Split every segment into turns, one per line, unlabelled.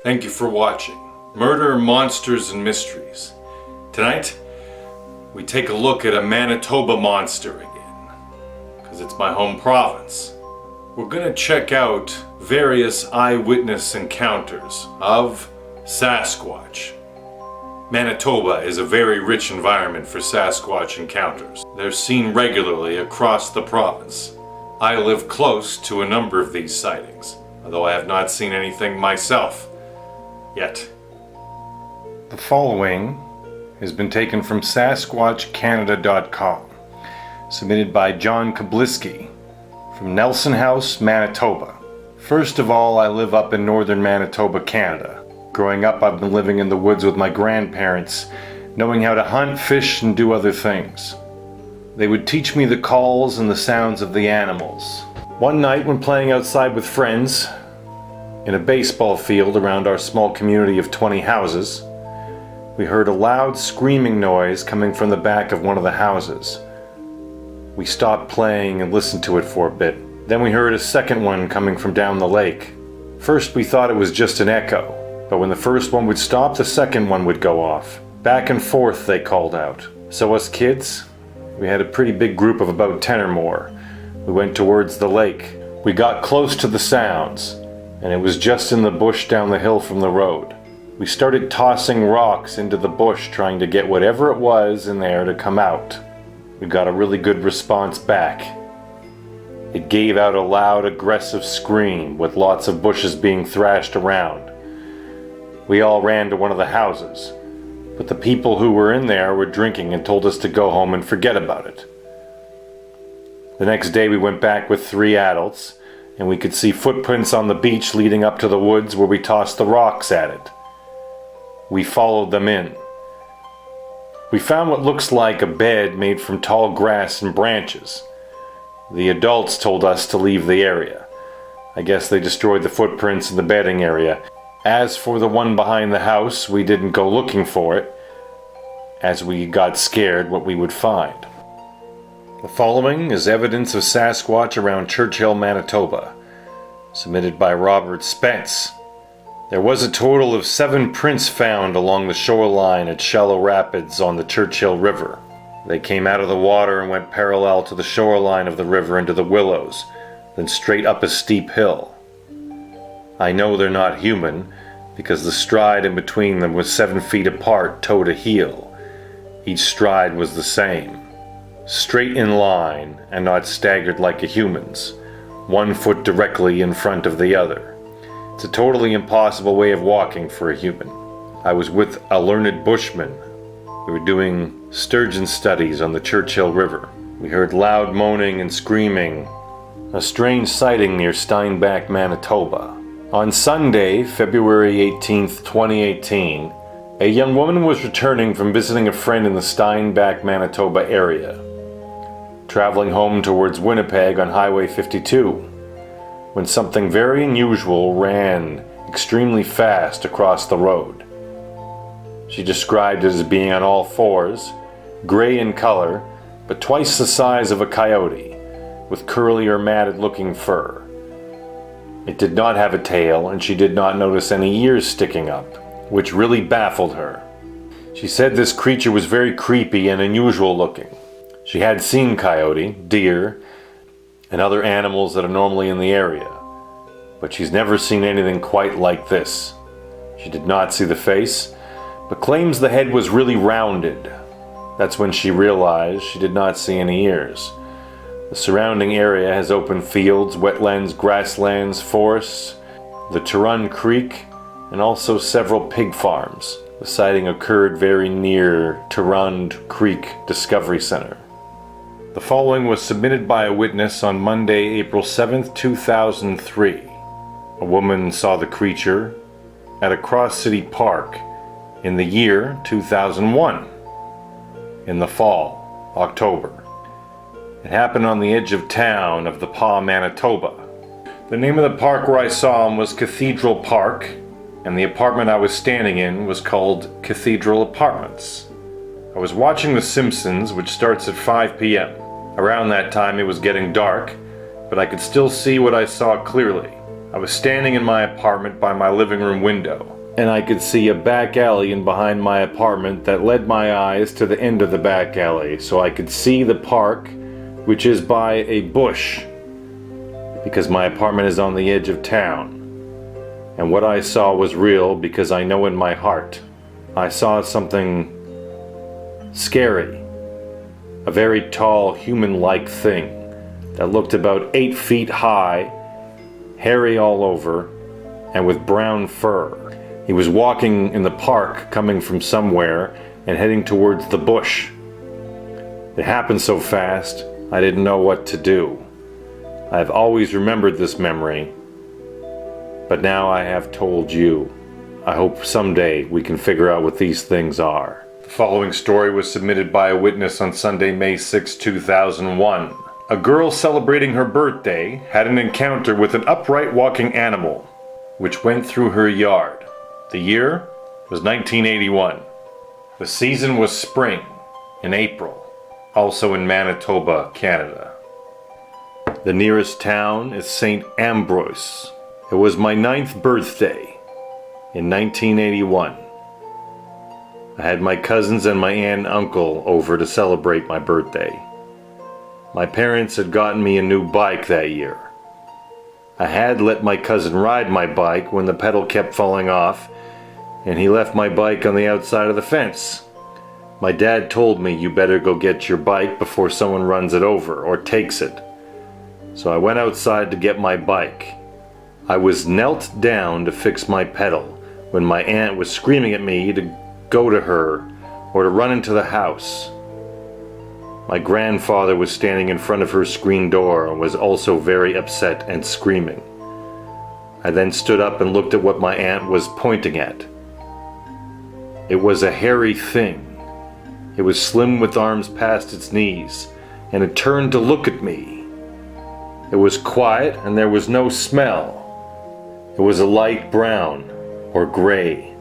Thank you for watching Murder, Monsters, and Mysteries. Tonight, we take a look at a Manitoba monster again, because it's my home province. We're going to check out various eyewitness encounters of Sasquatch. Manitoba is a very rich environment for Sasquatch encounters. They're seen regularly across the province. I live close to a number of these sightings, although I have not seen anything myself yet. The following has been taken from SasquatchCanada.com, submitted by John Kabliski from Nelson House, Manitoba. First of all, I live up in northern Manitoba, Canada. Growing up, I've been living in the woods with my grandparents, knowing how to hunt, fish, and do other things. They would teach me the calls and the sounds of the animals. One night, when playing outside with friends, in a baseball field around our small community of 20 houses, we heard a loud screaming noise coming from the back of one of the houses. We stopped playing and listened to it for a bit. Then we heard a second one coming from down the lake. First we thought it was just an echo, but when the first one would stop, the second one would go off. Back and forth they called out. So us kids, we had a pretty big group of about 10 or more. We went towards the lake. We got close to the sounds, and it was just in the bush down the hill from the road. We started tossing rocks into the bush, trying to get whatever it was in there to come out. We got a really good response back. It gave out a loud, aggressive scream, with lots of bushes being thrashed around. We all ran to one of the houses, but the people who were in there were drinking and told us to go home and forget about it. The next day we went back with 3 adults, and we could see footprints on the beach leading up to the woods where we tossed the rocks at it. We followed them in. We found what looks like a bed made from tall grass and branches. The adults told us to leave the area. I guess they destroyed the footprints in the bedding area. As for the one behind the house, we didn't go looking for it, as we got scared what we would find. The following is evidence of Sasquatch around Churchill, Manitoba, submitted by Robert Spence. There was a total of 7 prints found along the shoreline at shallow rapids on the Churchill River. They came out of the water and went parallel to the shoreline of the river into the willows, then straight up a steep hill. I know they're not human, because the stride in between them was 7 feet apart, toe to heel. Each stride was the same. Straight in line and not staggered like a human's, 1 foot directly in front of the other. It's a totally impossible way of walking for a human. I was with a learned bushman. We were doing sturgeon studies on the Churchill River. We heard loud moaning and screaming, a strange sighting near Steinbach, Manitoba. On Sunday, February 18th, 2018, a young woman was returning from visiting a friend in the Steinbach, Manitoba area, traveling home towards Winnipeg on Highway 52, when something very unusual ran extremely fast across the road. She described it as being on all 4s, gray in color, but twice the size of a coyote, with curly or matted looking fur. It did not have a tail, and she did not notice any ears sticking up, which really baffled her. She said this creature was very creepy and unusual looking. She had seen coyote, deer, and other animals that are normally in the area, but she's never seen anything quite like this. She did not see the face, but claims the head was really rounded. That's when she realized she did not see any ears. The surrounding area has open fields, wetlands, grasslands, forests, the Turun Creek, and also several pig farms. The sighting occurred very near Turun Creek Discovery Center. The following was submitted by a witness on Monday, April 7th, 2003. A woman saw the creature at a Cross-City Park in the year 2001, in the fall, October. It happened on the edge of town of the Pas, Manitoba. The name of the park where I saw him was Cathedral Park, and the apartment I was standing in was called Cathedral Apartments. I was watching The Simpsons, which starts at 5 p.m. Around that time it was getting dark, but I could still see what I saw clearly. I was standing in my apartment by my living room window, and I could see a back alley in behind my apartment that led my eyes to the end of the back alley, so I could see the park, which is by a bush, because my apartment is on the edge of town. And what I saw was real, because I know in my heart I saw something scary. A very tall, human-like thing that looked about 8 feet high, hairy all over, and with brown fur. He was walking in the park, coming from somewhere, and heading towards the bush. It happened so fast, I didn't know what to do. I've always remembered this memory, but now I have told you. I hope someday we can figure out what these things are. The following story was submitted by a witness on Sunday, May 6, 2001. A girl celebrating her birthday had an encounter with an upright walking animal, which went through her yard. The year was 1981. The season was spring, in April, also in Manitoba, Canada. The nearest town is St. Ambrose. It was my 9th birthday in 1981. I had my cousins and my aunt and uncle over to celebrate my birthday. My parents had gotten me a new bike that year. I had let my cousin ride my bike when the pedal kept falling off, and he left my bike on the outside of the fence. My dad told me, "You better go get your bike before someone runs it over or takes it." So I went outside to get my bike. I was knelt down to fix my pedal when my aunt was screaming at me to go to her or to run into the house. My grandfather was standing in front of her screen door and was also very upset and screaming. I then stood up and looked at what my aunt was pointing at. It was a hairy thing. It was slim with arms past its knees, and it turned to look at me. It was quiet and there was no smell. It was a light brown or gray.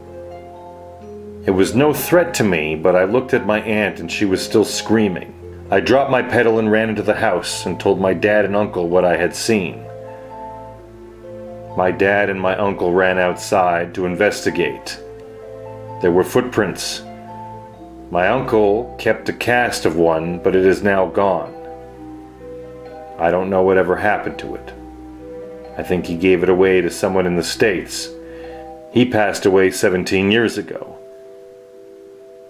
It was no threat to me, but I looked at my aunt and she was still screaming. I dropped my pedal and ran into the house and told my dad and uncle what I had seen. My dad and my uncle ran outside to investigate. There were footprints. My uncle kept a cast of one, but it is now gone. I don't know what ever happened to it. I think he gave it away to someone in the States. He passed away 17 years ago.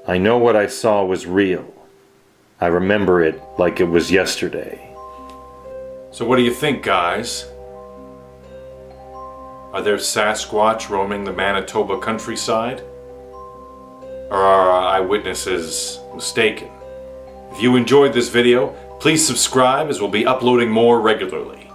I know what I saw was real. I remember it like it was yesterday. So what do you think, guys? Are there Sasquatch roaming the Manitoba countryside? Or are our eyewitnesses mistaken? If you enjoyed this video, please subscribe as we'll be uploading more regularly.